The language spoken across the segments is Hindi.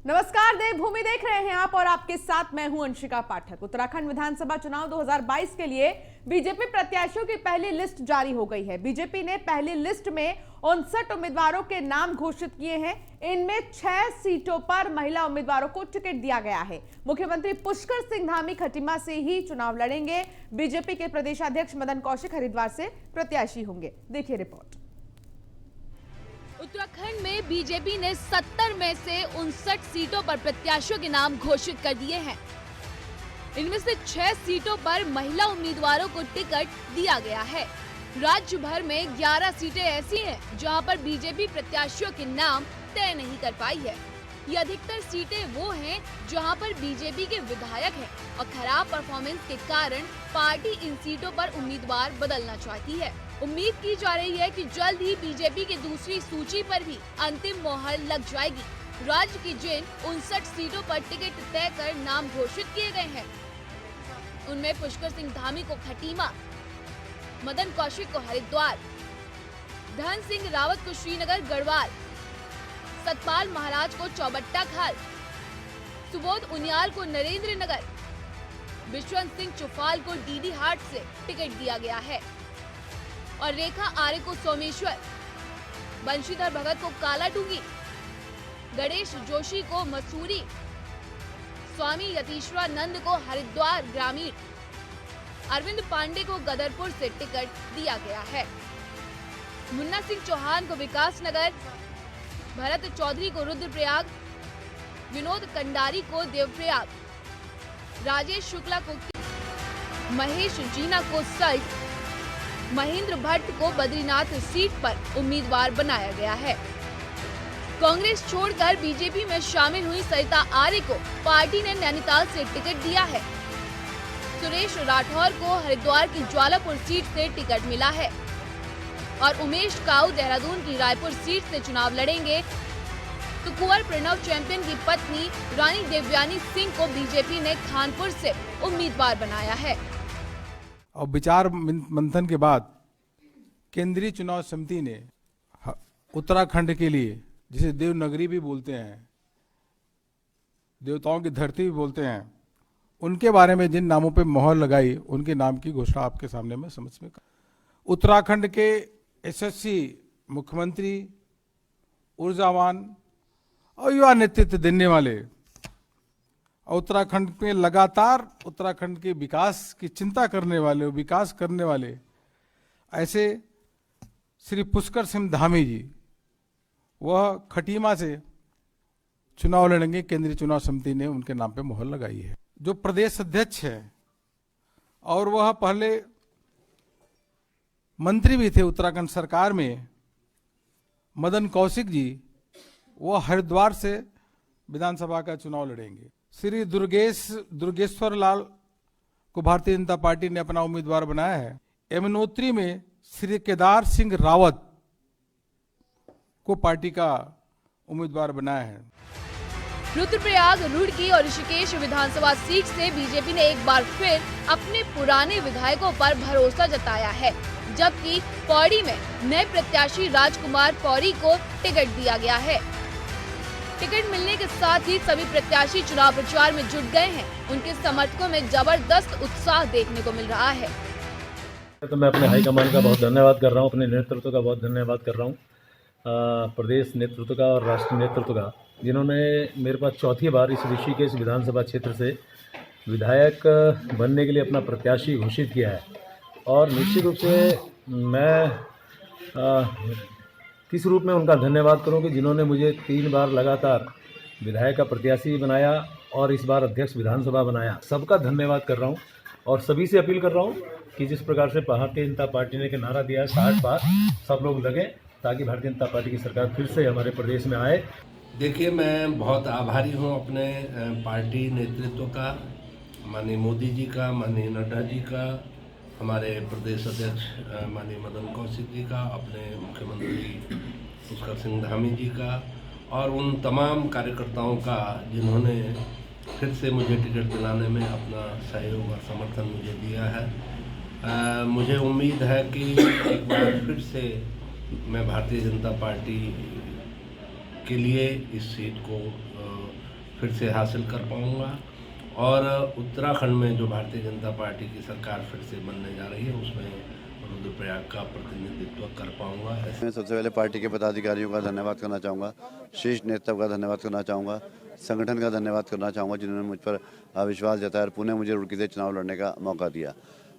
नमस्कार, देवभूमि देख रहे हैं आप और आपके साथ मैं हूं अंशिका पाठक। उत्तराखंड विधानसभा चुनाव 2022 के लिए बीजेपी प्रत्याशियों की पहली लिस्ट जारी हो गई है। बीजेपी ने पहली लिस्ट में 59 उम्मीदवारों के नाम घोषित किए हैं। इनमें 6 सीटों पर महिला उम्मीदवारों को टिकट दिया गया है। मुख्यमंत्री पुष्कर सिंह धामी खटीमा से ही चुनाव लड़ेंगे। बीजेपी के प्रदेशाध्यक्ष मदन कौशिक हरिद्वार से प्रत्याशी होंगे। देखिए रिपोर्ट। उत्तराखंड में बीजेपी ने 70 में से 59 सीटों पर प्रत्याशियों के नाम घोषित कर दिए हैं। इनमें से 6 सीटों पर महिला उम्मीदवारों को टिकट दिया गया है। राज्य भर में 11 सीटें ऐसी हैं जहां पर बीजेपी प्रत्याशियों के नाम तय नहीं कर पाई है। ये अधिकतर सीटें वो हैं जहां पर बीजेपी के विधायक हैं और खराब परफॉर्मेंस के कारण पार्टी इन सीटों पर उम्मीदवार बदलना चाहती है। उम्मीद की जा रही है कि जल्द ही बीजेपी की दूसरी सूची पर भी अंतिम मोहर लग जाएगी। राज्य की जिन 59 सीटों पर टिकट तय कर नाम घोषित किए गए हैं, उनमें पुष्कर सिंह धामी को खटीमा, मदन कौशिक को हरिद्वार, धन सिंह रावत को श्रीनगर गढ़वाल, सतपाल महाराज को चौबट्टा खाल, सुबोध उनियाल को नरेंद्र नगर, विश्वंत सिंह चुफाल को डीडी हाट से टिकट दिया गया है और रेखा आर्य को सोमेश्वर, बंशीधर भगत को कालाडूंगी, गणेश जोशी को मसूरी, स्वामी यतीश्वरानंद को हरिद्वार ग्रामीण, अरविंद पांडे को गदरपुर से टिकट दिया गया है। मुन्ना सिंह चौहान को विकास नगर, भरत चौधरी को रुद्रप्रयाग, विनोद कंडारी को देवप्रयाग, राजेश शुक्ला को, महेश जीना को सल्ट, महेंद्र भट्ट को बद्रीनाथ सीट पर उम्मीदवार बनाया गया है। कांग्रेस छोड़कर बीजेपी में शामिल हुई सरिता आर्य को पार्टी ने नैनीताल से टिकट दिया है। सुरेश राठौर को हरिद्वार की ज्वालापुर सीट से टिकट मिला है और उमेश काऊ देहरादून की रायपुर सीट से चुनाव लड़ेंगे। तो कुंवर प्रणव चैंपियन की पत्नी रानी देवयानी सिंह को बीजेपी ने खानपुर से उम्मीदवार बनाया है। और विचार मंथन के बाद केंद्रीय चुनाव समिति ने उत्तराखंड के लिए, जिसे देवनगरी भी बोलते हैं, देवताओं की धरती भी बोलते हैं, उनके बारे में जिन नामों पे मोहर लगाई, उनके नाम की घोषणा आपके सामने मैं समझ में। उत्तराखंड के यशस्वी मुख्यमंत्री, ऊर्जावान और युवा नेतृत्व देने वाले, उत्तराखंड में लगातार उत्तराखंड के विकास की चिंता करने वाले, विकास करने वाले ऐसे श्री पुष्कर सिंह धामी जी, वह खटीमा से चुनाव लड़ेंगे। केंद्रीय चुनाव समिति ने उनके नाम पे मोहर लगाई है। जो प्रदेश अध्यक्ष है और वह पहले मंत्री भी थे उत्तराखंड सरकार में, मदन कौशिक जी, वह हरिद्वार से विधानसभा का चुनाव लड़ेंगे। श्री दुर्गेश्वर लाल को भारतीय जनता पार्टी ने अपना उम्मीदवार बनाया है। यमुनोत्री में श्री केदार सिंह रावत को पार्टी का उम्मीदवार बनाया है। रुद्रप्रयाग, रुड़की और ऋषिकेश विधानसभा सीट से बीजेपी ने एक बार फिर अपने पुराने विधायकों पर भरोसा जताया है, जबकि पौड़ी में नए प्रत्याशी राजकुमार पौड़ी को टिकट दिया गया है। टिकट मिलने के साथ ही सभी प्रत्याशी चुनाव प्रचार में जुट गए हैं। उनके समर्थकों में जबरदस्त उत्साह देखने को मिल रहा है। तो मैं अपने हाईकमान का बहुत धन्यवाद कर रहा हूँ, अपने नेतृत्व का बहुत धन्यवाद कर रहा हूँ, प्रदेश नेतृत्व का और राष्ट्रीय नेतृत्व का, जिन्होंने मेरे पास चौथी बार इस ऋषिकेश विधानसभा क्षेत्र से विधायक बनने के लिए अपना प्रत्याशी घोषित किया है। और निश्चित रूप से मैं किस रूप में उनका धन्यवाद करूं कि जिन्होंने मुझे 3 बार लगातार विधायक का प्रत्याशी बनाया और इस बार अध्यक्ष विधानसभा बनाया। सबका धन्यवाद कर रहा हूं और सभी से अपील कर रहा हूं कि जिस प्रकार से भारतीय जनता पार्टी ने नारा दिया है 60 बार, सब लोग लगे ताकि भारतीय जनता पार्टी की सरकार फिर से हमारे प्रदेश में आए। देखिए, मैं बहुत आभारी हूं अपने पार्टी नेतृत्व का, माननीय मोदी जी का, माननीय नड्डा जी का, हमारे प्रदेश अध्यक्ष माननीय मदन कौशिक जी का, अपने मुख्यमंत्री पुष्कर सिंह धामी जी का और उन तमाम कार्यकर्ताओं का जिन्होंने फिर से मुझे टिकट दिलाने में अपना सहयोग और समर्थन मुझे दिया है। मुझे उम्मीद है कि एक बार फिर से मैं भारतीय जनता पार्टी के लिए इस सीट को फिर से हासिल कर पाऊँगा और उत्तराखंड में जो भारतीय जनता पार्टी की सरकार फिर से बनने जा रही है उसमें रुद्रप्रयाग का प्रतिनिधित्व कर पाऊँगा। मैं सबसे पहले पार्टी के पदाधिकारियों का धन्यवाद करना चाहूँगा, शीर्ष नेतृत्व का धन्यवाद करना चाहूँगा, संगठन का धन्यवाद करना चाहूँगा जिन्होंने मुझ पर विश्वास जताया और पुणे मुझे रुड़की से चुनाव लड़ने का मौका दिया।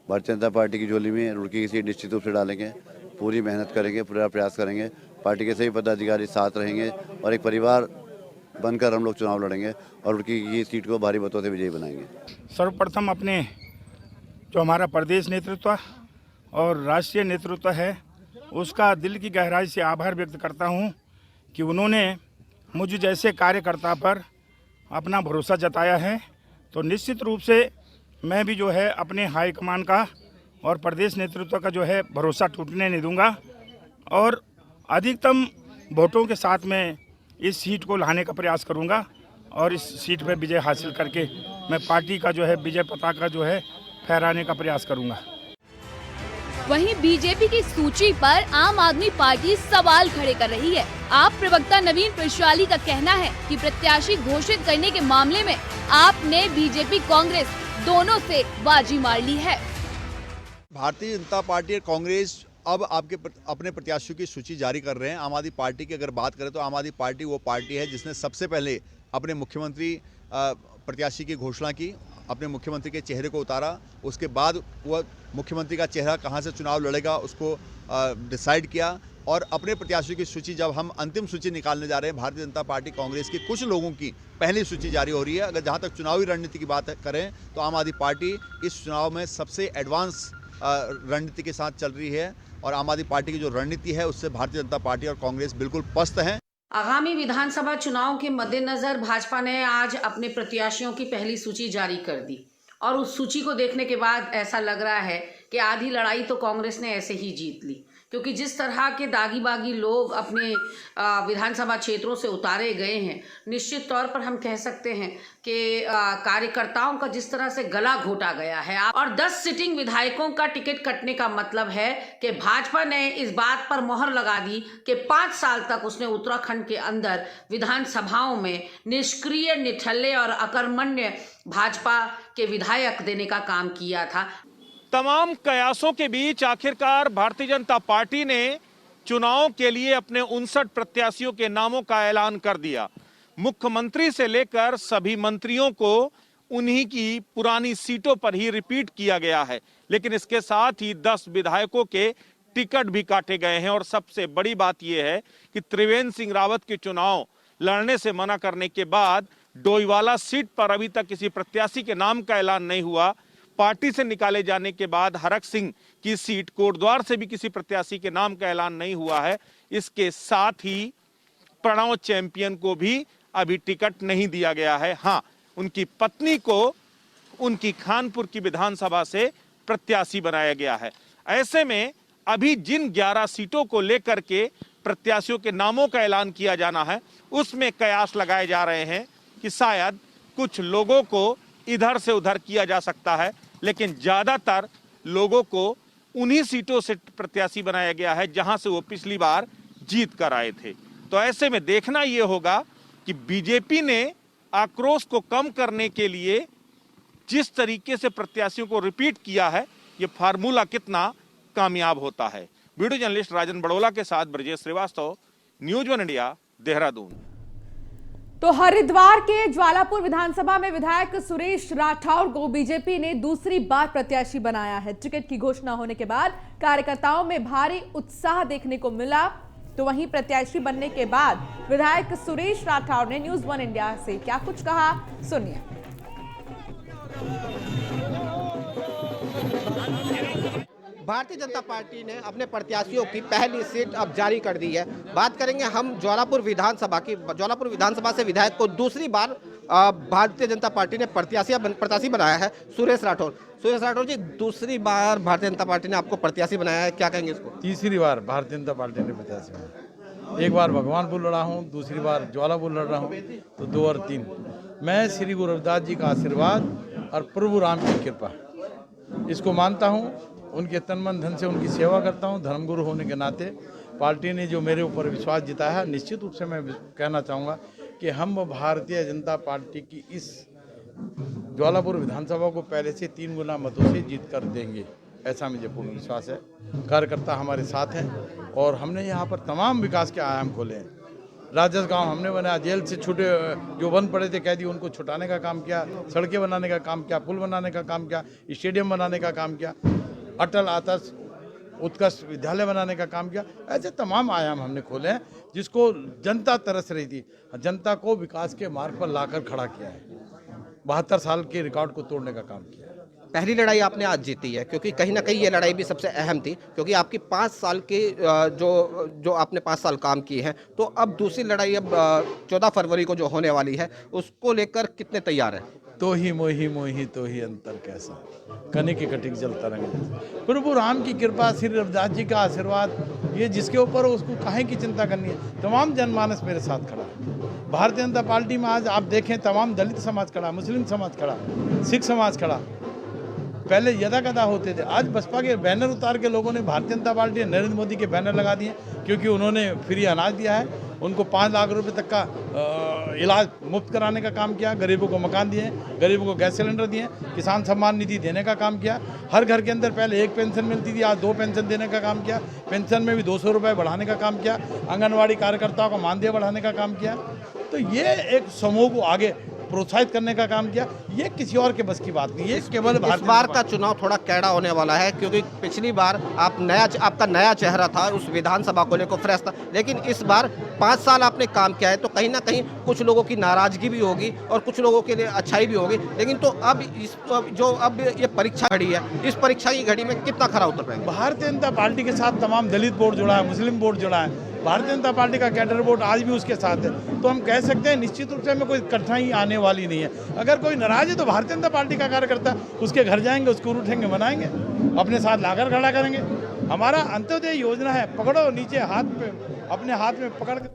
भारतीय जनता पार्टी की झोली में रुड़की की सीट निश्चित रूप से डालेंगे, पूरी मेहनत करेंगे, पूरा प्रयास करेंगे, पार्टी के सभी पदाधिकारी साथ रहेंगे और एक परिवार बनकर हम लोग चुनाव लड़ेंगे और रुड़की की सीट को भारी मतों से विजयी बनाएंगे। सर्वप्रथम अपने जो हमारा प्रदेश नेतृत्व और राष्ट्रीय नेतृत्व है उसका दिल की गहराई से आभार व्यक्त करता हूं कि उन्होंने मुझ जैसे कार्यकर्ता पर अपना भरोसा जताया है। तो निश्चित रूप से मैं भी जो है अपने हाईकमान का और प्रदेश नेतृत्व का जो है भरोसा टूटने नहीं दूंगा और अधिकतम वोटों के साथ में इस सीट को लाने का प्रयास करूंगा और इस सीट पर विजय हासिल करके मैं पार्टी का जो है विजय पताका जो है फहराने का प्रयास करूंगा। वहीं बीजेपी की सूची पर आम आदमी पार्टी सवाल खड़े कर रही है। आप प्रवक्ता नवीन प्रशाली का कहना है कि प्रत्याशी घोषित करने के मामले में आपने बीजेपी कांग्रेस दोनों से बाजी मार ली है। भारतीय जनता पार्टी और कांग्रेस अब अपने प्रत्याशियों की सूची जारी कर रहे हैं। आम आदमी पार्टी की अगर बात करें तो आम आदमी पार्टी वो पार्टी है जिसने सबसे पहले अपने मुख्यमंत्री प्रत्याशी की घोषणा की, अपने मुख्यमंत्री के चेहरे को उतारा, उसके बाद वह मुख्यमंत्री का चेहरा कहां से चुनाव लड़ेगा उसको डिसाइड किया और अपने प्रत्याशियों की सूची जब हम अंतिम सूची निकालने जा रहे हैं, भारतीय जनता पार्टी कांग्रेस की कुछ लोगों की पहली सूची जारी हो रही है। अगर जहां तक चुनावी रणनीति की बात करें तो आम आदमी पार्टी इस चुनाव में सबसे एडवांस रणनीति के साथ चल रही है और आम आदमी पार्टी की जो रणनीति है उससे भारतीय जनता पार्टी और कांग्रेस बिल्कुल पस्त हैं। आगामी विधानसभा चुनाव के मद्देनजर भाजपा ने आज अपने प्रत्याशियों की पहली सूची जारी कर दी और उस सूची को देखने के बाद ऐसा लग रहा है कि आधी लड़ाई तो कांग्रेस ने ऐसे ही जीत ली, क्योंकि जिस तरह के दागी बागी लोग अपने विधानसभा क्षेत्रों से उतारे गए हैं, निश्चित तौर पर हम कह सकते हैं कि कार्यकर्ताओं का जिस तरह से गला घोटा गया है और 10 सिटिंग विधायकों का टिकट कटने का मतलब है कि भाजपा ने इस बात पर मोहर लगा दी कि 5 साल तक उसने उत्तराखंड के अंदर विधानसभाओं में निष्क्रिय, निठल्ले और अकर्मण्य भाजपा के विधायक देने का काम किया था। तमाम कयासों के बीच आखिरकार भारतीय जनता पार्टी ने चुनाव के लिए अपने 59 प्रत्याशियों के नामों का ऐलान कर दिया। मुख्यमंत्री से लेकर सभी मंत्रियों को उन्हीं की पुरानी सीटों पर ही रिपीट किया गया है, लेकिन इसके साथ ही 10 विधायकों के टिकट भी काटे गए हैं। और सबसे बड़ी बात यह है कि त्रिवेंद्र सिंह रावत के चुनाव लड़ने से मना करने के बाद डोईवाला सीट पर अभी तक किसी प्रत्याशी के नाम का ऐलान नहीं हुआ। पार्टी से निकाले जाने के बाद हरक सिंह की सीट कोटद्वार से भी किसी प्रत्याशी के नाम का ऐलान नहीं हुआ है। इसके साथ ही प्रणव चैंपियन को भी अभी टिकट नहीं दिया गया है। हाँ, उनकी पत्नी को उनकी खानपुर की विधानसभा से प्रत्याशी बनाया गया है। ऐसे में अभी जिन 11 सीटों को लेकर के प्रत्याशियों के नामों का ऐलान किया जाना है, उसमें कयास लगाए जा रहे हैं कि शायद कुछ लोगों को इधर से उधर किया जा सकता है, लेकिन ज्यादातर लोगों को उन्हीं सीटों से प्रत्याशी बनाया गया है जहां से वो पिछली बार जीत कर आए थे। तो ऐसे में देखना ये होगा कि बीजेपी ने आक्रोश को कम करने के लिए जिस तरीके से प्रत्याशियों को रिपीट किया है, ये फार्मूला कितना कामयाब होता है। वीडियो जर्नलिस्ट राजन बड़ोला के साथ ब्रजेश श्रीवास्तव, न्यूज 1 इंडिया, देहरादून। तो हरिद्वार के ज्वालापुर विधानसभा में विधायक सुरेश राठौर को बीजेपी ने दूसरी बार प्रत्याशी बनाया है। टिकट की घोषणा होने के बाद कार्यकर्ताओं में भारी उत्साह देखने को मिला। तो वहीं प्रत्याशी बनने के बाद विधायक सुरेश राठौर ने न्यूज 1 इंडिया से क्या कुछ कहा, सुनिए। भारतीय जनता पार्टी ने अपने प्रत्याशियों की पहली सीट अब जारी कर दी है। बात करेंगे हम ज्वालापुर विधानसभा की। ज्वालापुर विधानसभा से विधायक को दूसरी बार भारतीय जनता पार्टी ने प्रत्याशी बनाया है सुरेश राठौर। सुरेश राठौर जी, दूसरी बार भारतीय जनता पार्टी ने आपको प्रत्याशी बनाया है, क्या कहेंगे इसको? तीसरी बार भारतीय जनता पार्टी ने प्रत्याशी बनाया। एक बार भगवानपुर लड़ा हूँ, दूसरी बार ज्वालापुर लड़ रहा हूँ, तो 2 और 3 मैं श्री गुरु रविदास जी का आशीर्वाद और प्रभु राम की कृपा इसको मानता हूँ। उनके तन मन धन से उनकी सेवा करता हूं। धर्मगुरु होने के नाते पार्टी ने जो मेरे ऊपर विश्वास जताया है, निश्चित रूप से मैं कहना चाहूँगा कि हम भारतीय जनता पार्टी की इस ज्वालापुर विधानसभा को पहले से 3 गुना मतों से जीत कर देंगे, ऐसा मुझे पूर्ण विश्वास है। कार्यकर्ता हमारे साथ हैं और हमने यहाँ पर तमाम विकास के आयाम खोले हैं। राजस्व गांव हमने बनाया, जेल से छूटे जो बंद पड़े थे कैदी उनको छुटाने का काम किया, सड़कें बनाने का काम किया, पुल बनाने का काम किया, स्टेडियम बनाने का काम किया, अटल आदर्श उत्कृष्ट विद्यालय बनाने का काम किया। ऐसे तमाम आयाम हमने खोले हैं जिसको जनता तरस रही थी, जनता को विकास के मार्ग पर लाकर खड़ा किया है। 72 साल के रिकॉर्ड को तोड़ने का काम किया है। पहली लड़ाई आपने आज जीती है, क्योंकि कहीं ना कहीं ये लड़ाई भी सबसे अहम थी, क्योंकि आपकी 5 साल के जो आपने 5 साल काम किए हैं, तो अब दूसरी लड़ाई अब 14 फरवरी को जो होने वाली है उसको लेकर कितने तैयार हैं? तो ही मोही मोही तो ही अंतर कैसा, कनिक कटिक जलता रंग जैसा। प्रभु राम की कृपा, श्री रविदास जी का आशीर्वाद, ये जिसके ऊपर उसको काहे की चिंता करनी है। तमाम जनमानस मेरे साथ खड़ा है। भारतीय जनता पार्टी में आज आप देखें तमाम दलित समाज खड़ा, मुस्लिम समाज खड़ा, सिख समाज खड़ा। पहले यदा कदा होते थे, आज बसपा के बैनर उतार के लोगों ने भारतीय जनता पार्टी नरेंद्र मोदी के बैनर लगा दिए, क्योंकि उन्होंने फ्री अनाज दिया है, उनको 5 लाख रुपए तक का इलाज मुफ्त कराने का काम किया, गरीबों को मकान दिए, गरीबों को गैस सिलेंडर दिए, किसान सम्मान निधि देने का काम किया। हर घर के अंदर पहले 1 पेंशन मिलती थी, आज 2 पेंशन देने का काम किया। पेंशन में भी 200 रुपये बढ़ाने का काम किया। आंगनवाड़ी कार्यकर्ताओं का मानदेय बढ़ाने का काम किया। तो ये एक समूह को आगे प्रोत्साहित करने का काम किया। ये किसी और के बस की बात नहीं है, केवल इस बार का चुनाव थोड़ा कैड़ा होने वाला है, क्योंकि पिछली बार आपका नया चेहरा था, उस विधानसभा को लेकर फ्रेश था, लेकिन इस बार 5 साल आपने काम किया है, तो कहीं ना कहीं कुछ लोगों की नाराजगी भी होगी और कुछ लोगों के लिए अच्छाई भी होगी। लेकिन तो अब अब ये परीक्षा घड़ी है, इस परीक्षा की घड़ी में कितना खरा उतर पाएंगे? भारतीय जनता पार्टी के साथ तमाम दलित बोर्ड जुड़ा है, मुस्लिम बोर्ड जुड़ा है, भारतीय जनता पार्टी का कैडर बोर्ड आज भी उसके साथ है। तो हम कह सकते हैं निश्चित रूप से हमें कोई कठिनाई आने वाली नहीं है। अगर कोई नाराज है तो भारतीय जनता पार्टी का कार्यकर्ता उसके घर जाएंगे, उसको उठेंगे, मनाएंगे, अपने साथ लाकर खड़ा करेंगे। हमारा अंत्योदय योजना है, पकड़ो नीचे हाथ पे, अपने हाथ में पकड़ कर।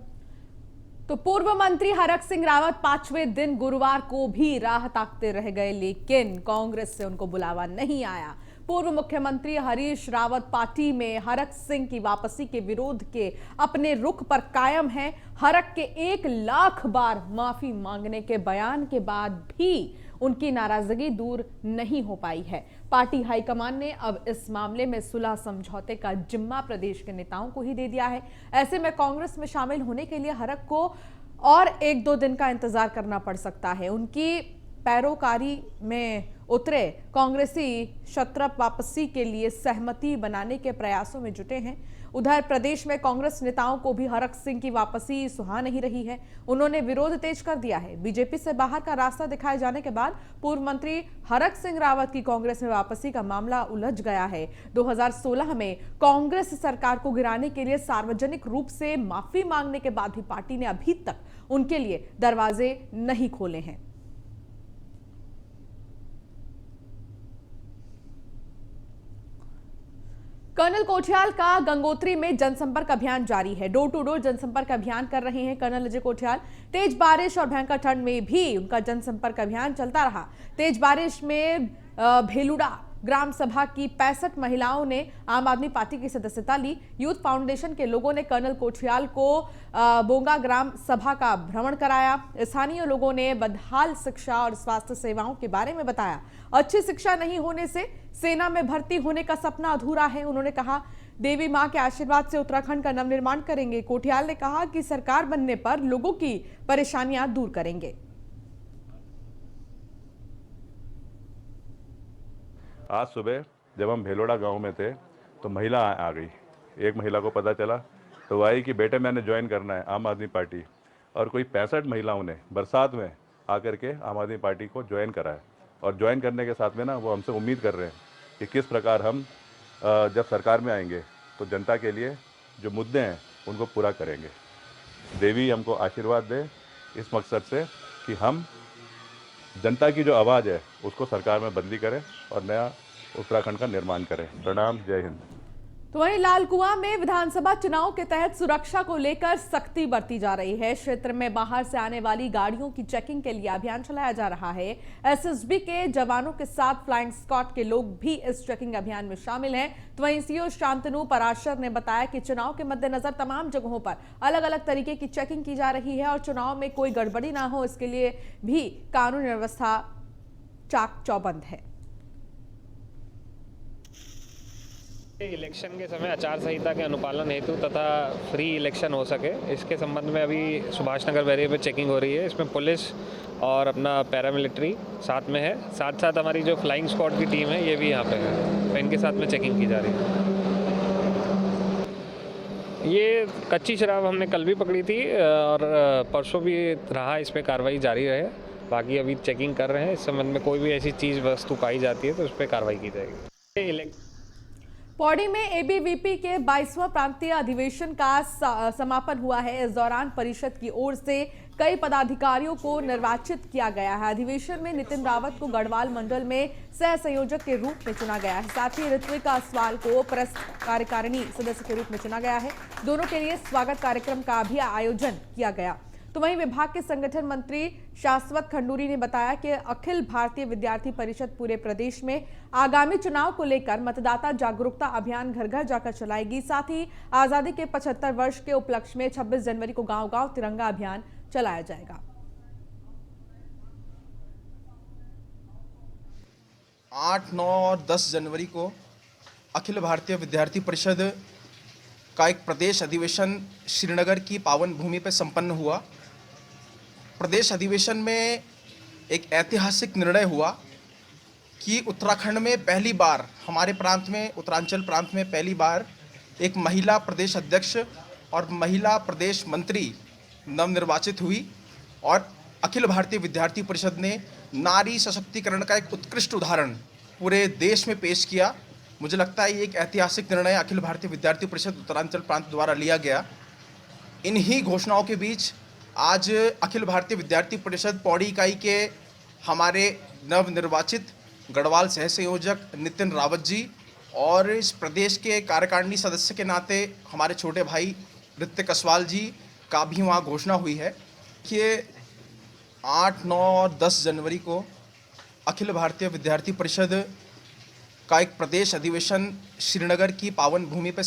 तो पूर्व मंत्री हरक सिंह रावत 5वें दिन गुरुवार को भी राह ताकते रह गए, लेकिन कांग्रेस से उनको बुलावा नहीं आया। पूर्व मुख्यमंत्री हरीश रावत पार्टी में हरक सिंह की वापसी के विरोध के अपने रुख पर कायम हैं। हरक के 1 लाख बार माफी मांगने के बयान के बाद भी उनकी नाराजगी दूर नहीं हो पाई है। पार्टी हाईकमान ने अब इस मामले में सुलह समझौते का जिम्मा प्रदेश के नेताओं को ही दे दिया है। ऐसे में कांग्रेस में शामिल होने के लिए हरक को और 1-2 दिन का इंतजार करना पड़ सकता है। उनकी पैरोकारी में उतरे कांग्रेसी क्षत्रप वापसी के लिए सहमति बनाने के प्रयासों में जुटे हैं। उधर प्रदेश में कांग्रेस नेताओं को भी हरक सिंह की वापसी सुहा नहीं रही है। उन्होंने विरोध तेज कर दिया है। बीजेपी से बाहर का रास्ता दिखाए जाने के बाद पूर्व मंत्री हरक सिंह रावत की कांग्रेस में वापसी का मामला उलझ गया है। 2016 में कांग्रेस सरकार को गिराने के लिए सार्वजनिक रूप से माफी मांगने के बाद भी पार्टी ने अभी तक उनके लिए दरवाजे नहीं खोले हैं। कर्नल कोठियाल का गंगोत्री में जनसंपर्क अभियान जारी है। डोर टू डोर जनसंपर्क अभियान कर रहे हैं कर्नल अजय कोठियाल। तेज बारिश और भयंकर ठंड में भी उनका जनसंपर्क अभियान चलता रहा। तेज बारिश में भेलुड़ा ग्राम सभा की 65 महिलाओं ने आम आदमी पार्टी की सदस्यता ली। यूथ फाउंडेशन के लोगों ने कर्नल कोठियाल को बोंगा ग्राम सभा का भ्रमण कराया। स्थानीय लोगों ने बदहाल शिक्षा और स्वास्थ्य सेवाओं के बारे में बताया। अच्छी शिक्षा नहीं होने से सेना में भर्ती होने का सपना अधूरा है। उन्होंने कहा, देवी मां के आशीर्वाद से उत्तराखंड का नवनिर्माण करेंगे। कोठियाल ने कहा कि सरकार बनने पर लोगों की परेशानियां दूर करेंगे। आज सुबह जब हम भेलोड़ा गांव में थे तो महिला आ गई। एक महिला को पता चला तो वो आई कि बेटे मैंने ज्वाइन करना है आम आदमी पार्टी, और कोई 65 महिलाओं ने बरसात में आकर के आम आदमी पार्टी को ज्वाइन करा है। और ज्वाइन करने के साथ में ना वो हमसे उम्मीद कर रहे हैं कि किस प्रकार हम जब सरकार में आएंगे तो जनता के लिए जो मुद्दे हैं उनको पूरा करेंगे। देवी हमको आशीर्वाद दे इस मकसद से कि हम जनता की जो आवाज़ है उसको सरकार में बदली करें और नया उत्तराखंड का निर्माण करें। प्रणाम, जय हिंद। तो वहीं लालकुआं में विधानसभा चुनाव के तहत सुरक्षा को लेकर सख्ती बरती जा रही है। क्षेत्र में बाहर से आने वाली गाड़ियों की चेकिंग के लिए अभियान चलाया जा रहा है। एसएसबी के जवानों के साथ फ्लाइंग स्क्वाड के लोग भी इस चेकिंग अभियान में शामिल हैं। तो वहीं सीओ शांतनु पराशर ने बताया कि चुनाव के मद्देनजर तमाम जगहों पर अलग अलग तरीके की चेकिंग की जा रही है और चुनाव में कोई गड़बड़ी ना हो इसके लिए भी कानून व्यवस्था चाक चौबंद है। इलेक्शन के समय आचार संहिता के अनुपालन हेतु तथा फ्री इलेक्शन हो सके, इसके संबंध में अभी सुभाष नगर बैरियर पे चेकिंग हो रही है। इसमें पुलिस और अपना पैरामिलिट्री साथ में है, साथ साथ हमारी जो फ्लाइंग स्क्वाड की टीम है ये भी यहाँ पे है, तो इनके साथ में चेकिंग की जा रही है। ये कच्ची शराब हमने कल भी पकड़ी थी और परसों भी रहा, इस पर कार्रवाई जारी रहे। बाकी अभी चेकिंग कर रहे हैं, इस संबंध में कोई भी ऐसी चीज़ वस्तु पाई जाती है तो उस पर कार्रवाई की जाएगी। पौड़ी में एबीवीपी के 22वां प्रांतीय अधिवेशन का समापन हुआ है। इस दौरान परिषद की ओर से कई पदाधिकारियों को निर्वाचित किया गया है। अधिवेशन में नितिन रावत को गढ़वाल मंडल में सह संयोजक के रूप में चुना गया है। साथ ही ऋत्विक असवाल को प्रस्त कार्यकारिणी सदस्य के रूप में चुना गया है। दोनों के लिए स्वागत कार्यक्रम का भी आयोजन किया गया। तो वहीं विभाग के संगठन मंत्री शाश्वत खंडूरी ने बताया कि अखिल भारतीय विद्यार्थी परिषद पूरे प्रदेश में आगामी चुनाव को लेकर मतदाता जागरूकता अभियान घर घर जाकर चलाएगी। साथ ही आजादी के 75 वर्ष के उपलक्ष्य में 26 जनवरी को गांव-गांव तिरंगा अभियान चलाया जाएगा। 8, 9 और 10 जनवरी को अखिल भारतीय विद्यार्थी परिषद का एक प्रदेश अधिवेशन श्रीनगर की पावन भूमि पर संपन्न हुआ। प्रदेश अधिवेशन में एक ऐतिहासिक निर्णय हुआ कि उत्तराखंड में पहली बार, हमारे प्रांत में, उत्तरांचल प्रांत में पहली बार एक महिला प्रदेश अध्यक्ष और महिला प्रदेश मंत्री नवनिर्वाचित हुई और अखिल भारतीय विद्यार्थी परिषद ने नारी सशक्तिकरण का एक उत्कृष्ट उदाहरण पूरे देश में पेश किया। मुझे लगता है ये एक ऐतिहासिक निर्णय अखिल भारतीय विद्यार्थी परिषद उत्तरांचल प्रांत द्वारा लिया गया। इन्हीं घोषणाओं के बीच आज अखिल भारतीय विद्यार्थी परिषद पौड़ी इकाई के हमारे नवनिर्वाचित गढ़वाल सह संयोजक नितिन रावत जी और इस प्रदेश के कार्यकारिणी सदस्य के नाते हमारे छोटे भाई ऋत्विक असवाल जी का भी वहाँ घोषणा हुई है कि 8, 9 और 10 जनवरी को अखिल भारतीय विद्यार्थी परिषद का एक प्रदेश अधिवेशन श्रीनगर की पावन भूमि पर